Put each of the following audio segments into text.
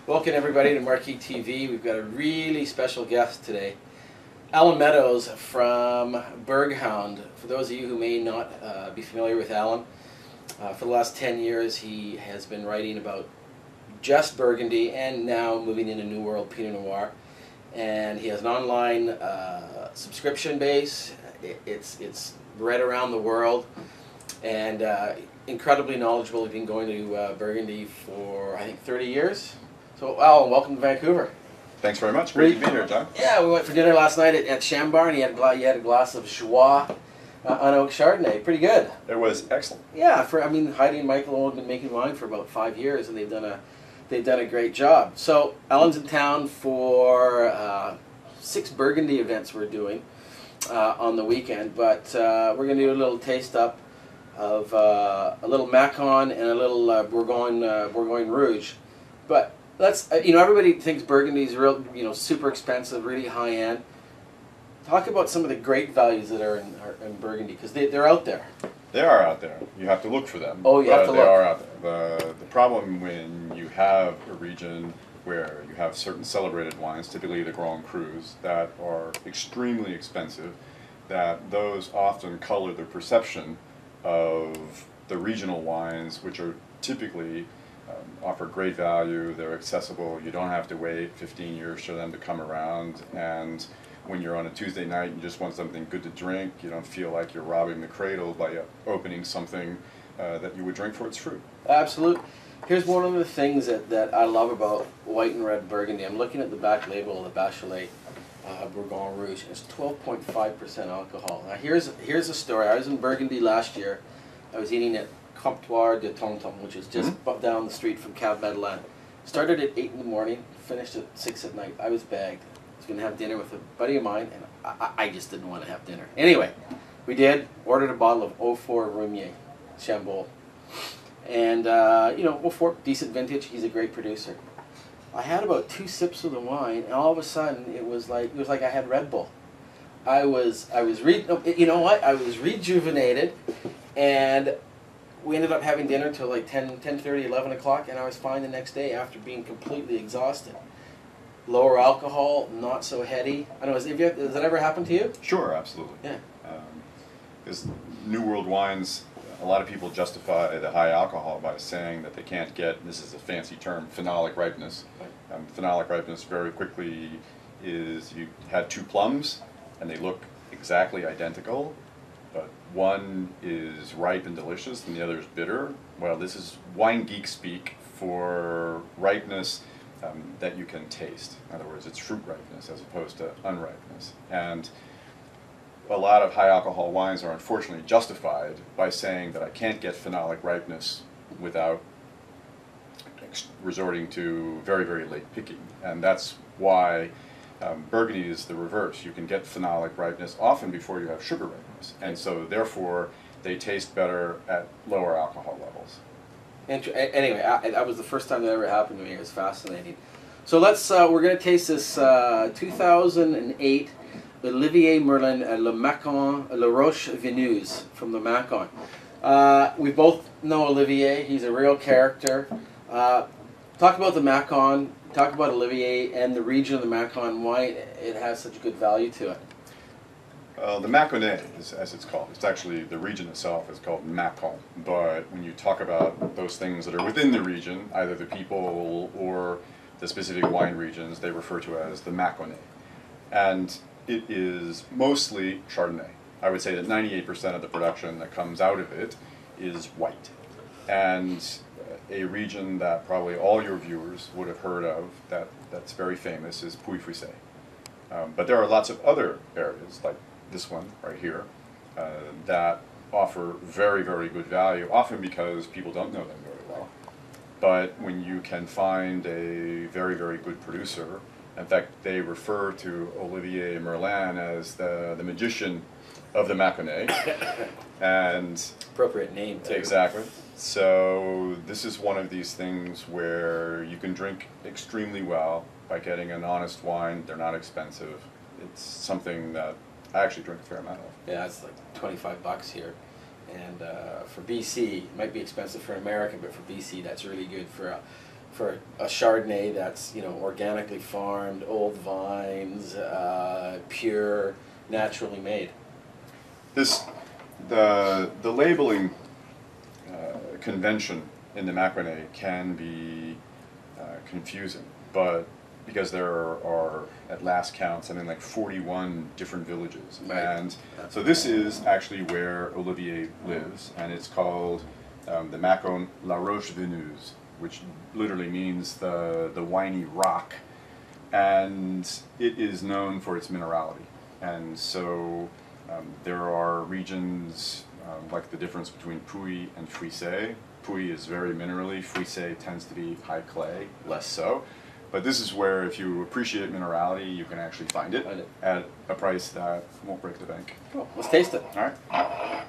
Welcome everybody to Marquee TV. We've got a really special guest today. Alan Meadows from Berghound. For those of you who may not be familiar with Alan, for the last 10 years he has been writing about just Burgundy and now moving into New World Pinot Noir. And he has an online subscription base. It's read around the world and incredibly knowledgeable. He's been going to Burgundy for I think 30 years. So Alan, welcome to Vancouver. Thanks very much. Great to be here, John. Yeah, we went for dinner last night at Chambar, and you had a glass of Joie Unoaked Chardonnay. Pretty good. It was excellent. Yeah, Heidi and Michael have been making wine for about 5 years, and they've done a great job. So Alan's in town for 6 Burgundy events we're doing on the weekend, but we're going to do a little taste up of a little Macon and a little Bourgogne Rouge. But let's, everybody thinks Burgundy is real, super expensive, really high end. Talk about some of the great values that are in Burgundy, because they're out there. They are out there. You have to look for them. Oh, you have to look. They are out there. The problem when you have a region where you have certain celebrated wines, typically the Grand Crus, that are extremely expensive, that those often color the perception of the regional wines, which are typically offer great value, they're accessible, you don't have to wait 15 years for them to come around, and when you're on a Tuesday night and you just want something good to drink, you don't feel like you're robbing the cradle by opening something that you would drink for its fruit. Absolutely. Here's one of the things that I love about white and red Burgundy. I'm looking at the back label of the Bachelet Bourgogne Rouge, and it's 12.5% alcohol. Now here's a story. I was in Burgundy last year. I was eating at Comptoir de Tonton, which is just down the street from Cave Madeleine. Started at 8 in the morning, finished at 6 at night. I was bagged. I was going to have dinner with a buddy of mine, and I just didn't want to have dinner. Anyway, we did. Ordered a bottle of 04 Roumier, Chambol. And, 04, decent vintage. He's a great producer. I had about 2 sips of the wine, and all of a sudden, it was like I had Red Bull. I was rejuvenated, and we ended up having dinner till like 10:30, 11 o'clock, and I was fine the next day after being completely exhausted. Lower alcohol, not so heady. I don't know, has that ever happened to you? Sure, absolutely. Yeah. Because New World wines, a lot of people justify the high alcohol by saying that they can't get, this is a fancy term, phenolic ripeness. Phenolic ripeness very quickly is you had 2 plums and they look exactly identical, but one is ripe and delicious and the other is bitter. Well, this is wine geek speak for ripeness that you can taste. In other words, it's fruit ripeness as opposed to unripeness. And a lot of high alcohol wines are unfortunately justified by saying that I can't get phenolic ripeness without resorting to very, very late picking. And that's why Burgundy is the reverse. You can get phenolic ripeness often before you have sugar ripeness. And so therefore they taste better at lower alcohol levels. Anyway, that was the first time that ever happened to me. It was fascinating. So we're going to taste this 2008 Olivier Merlin Le Macon Le Roche Veneuse from the Macon. We both know Olivier. He's a real character. Talk about the Macon, talk about Olivier and the region of the Macon, why it has such good value to it. The Mâconnais, as it's called, it's actually, the region itself is called Macon, but when you talk about those things that are within the region, either the people or the specific wine regions, they refer to as the Mâconnais. And it is mostly Chardonnay. I would say that 98% of the production that comes out of it is white. And a region that probably all your viewers would have heard of that's very famous is Puy-Frisé. But there are lots of other areas, like this one right here, that offer very, very good value, often because people don't know them very well. But when you can find a very, very good producer, in fact, they refer to Olivier Merlin as the magician of the Mâconnais. And appropriate name, too. Exactly. So this is one of these things where you can drink extremely well by getting an honest wine. They're not expensive. It's something that I actually drink a fair amount of. Yeah, it's like $25 here. And for BC, it might be expensive for an American, but for BC, that's really good for for a Chardonnay that's, you know, organically farmed, old vines, pure, naturally made? The labeling convention in the Mâconnais can be confusing, but because there are, at last count, something like 41 different villages. Right. And so this is actually where Olivier lives, and it's called the Mâcon La Roche Veneuse, which literally means the winey rock, and it is known for its minerality. And so there are regions like the difference between Pouilly and Fouissé. Pouilly is very minerally, Fouissé tends to be high clay, less so. But this is where, if you appreciate minerality, you can actually find it at a price that won't break the bank. Cool. Let's taste it. All right.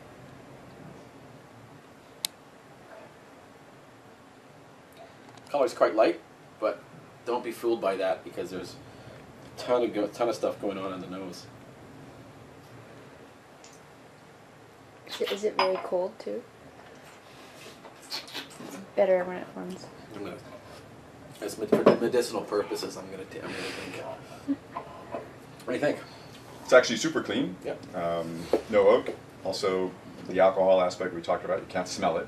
Color's quite light, but don't be fooled by that because there's a ton of stuff going on in the nose. Is it very cold too? It's better when it warms. I'm gonna, as for medicinal purposes, I'm gonna drink it. What do you think? It's actually super clean. Yep. No oak. Also, the alcohol aspect we talked about, you can't smell it.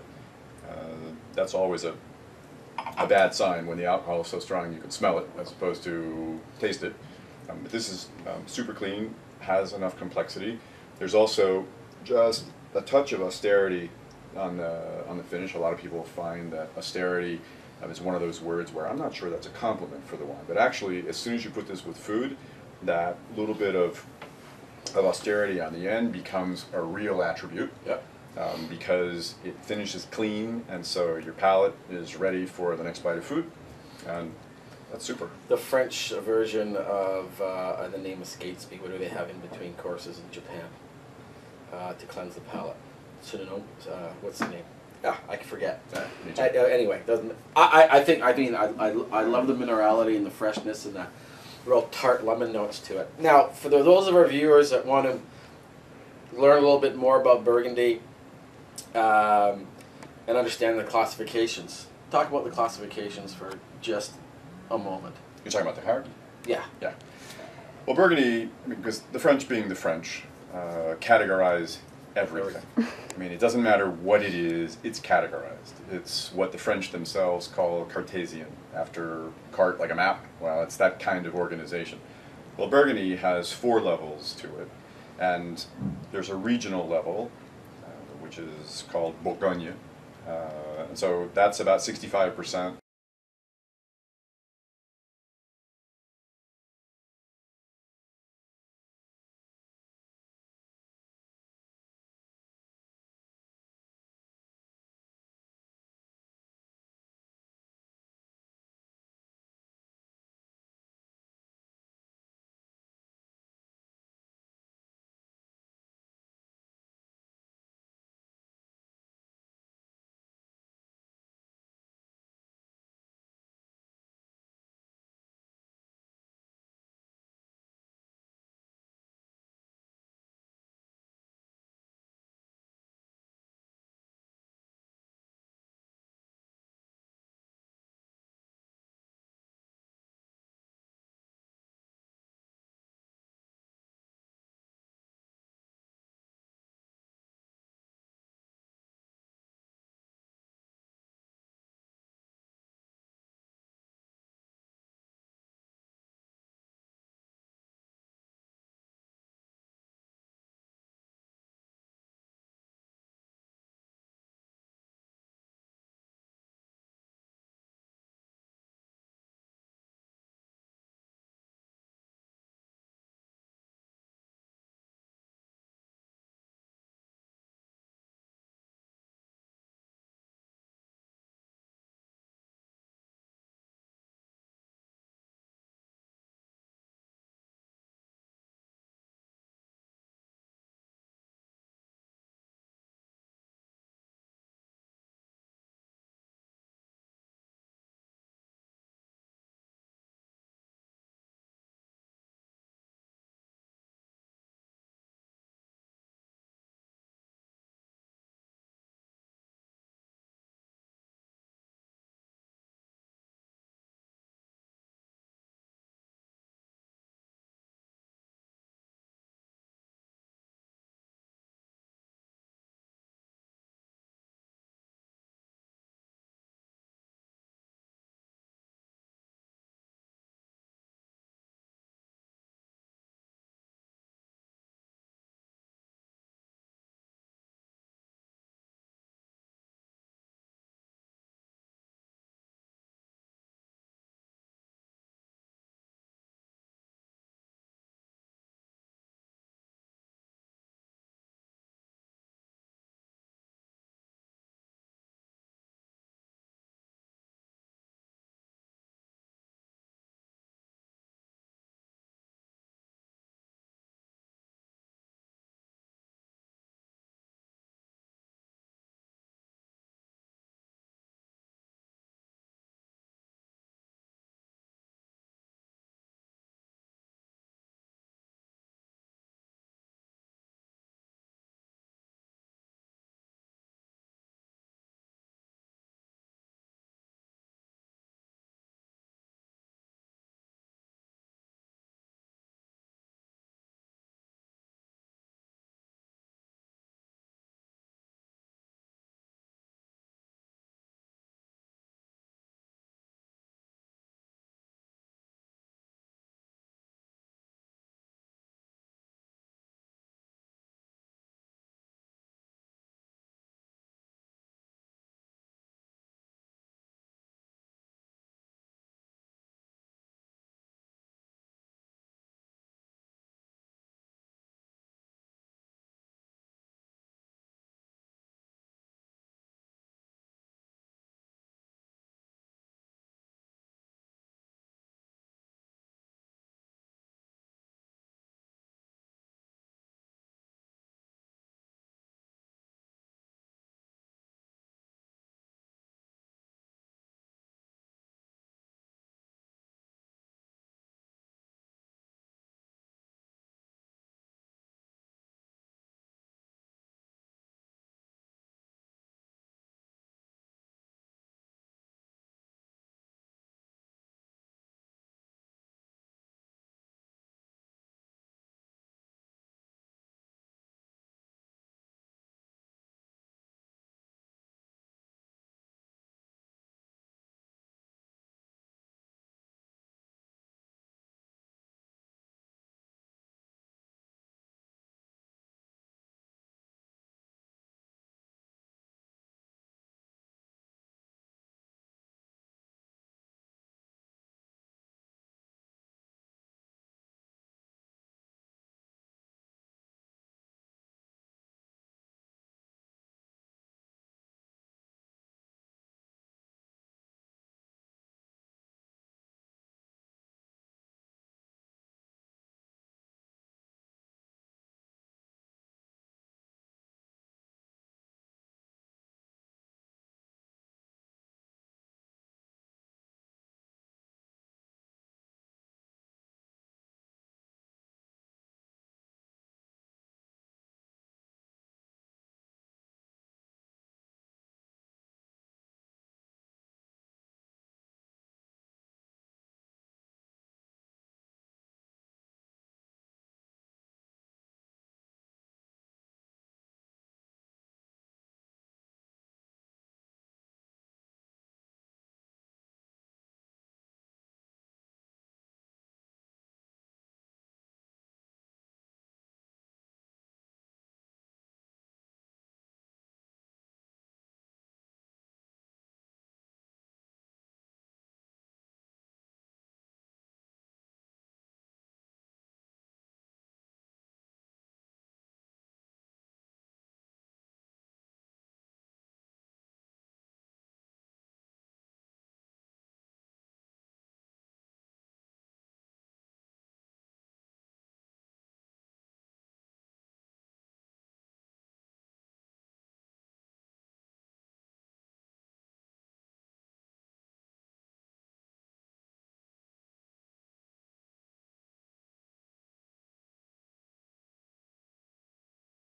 That's always a bad sign when the alcohol is so strong you can smell it as opposed to taste it. But this is super clean, has enough complexity. There's also just a touch of austerity on the finish. A lot of people find that austerity is one of those words where I'm not sure that's a compliment for the wine, but actually as soon as you put this with food, that little bit of austerity on the end becomes a real attribute. Yep. Because it finishes clean, and so your palate is ready for the next bite of food, and that's super. The French version of the name escapes me. What do they have in between courses in Japan to cleanse the palate? Tsunono? What's the name? Ah, I can forget. Anyway, doesn't. I love the minerality and the freshness and the real tart lemon notes to it. Now, for those of our viewers that want to learn a little bit more about Burgundy and understand the classifications, talk about the classifications for just a moment. You're talking about the hierarchy? Yeah. Yeah. Well, Burgundy, because the French being the French, categorize everything. I mean, it doesn't matter what it is, it's categorized. It's what the French themselves call Cartesian, after cart like a map. Well, it's that kind of organization. Well, Burgundy has 4 levels to it, and there's a regional level, which is called Bourgogne, and so that's about 65%